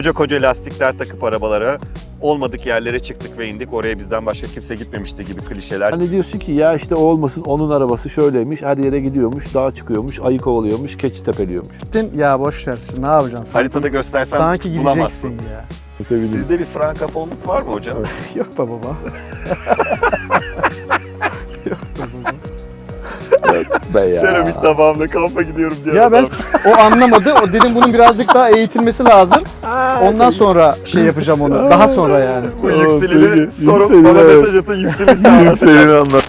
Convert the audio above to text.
Koca koca lastikler takıp arabalara olmadık yerlere çıktık ve indik. Oraya bizden başka kimse gitmemişti gibi klişeler. Hani diyorsun ki ya işte o olmasın, onun arabası şöyleymiş, her yere gidiyormuş, dağa çıkıyormuş, ayı kovalıyormuş, keçi tepeliyormuş. Ya boş ver, ne yapacaksın? Haritada göstersen Sanki bulamazsın. gideceksin ya. Seviniriz. Sizde bir frankafonluk var mı hocam? Yok be baba. Be ya. Seramik tabağımla kampa gidiyorum diyor. Ya ben adam. o anlamadı. O dedim bunun birazcık daha eğitilmesi lazım. Ondan sonra şey yapacağım onu. Daha sonra yani. Bu Aa, yükselili peki. sorup Yükselili, bana evet. mesaj atın, yükselini sağlatacağım. Yükselini anlat.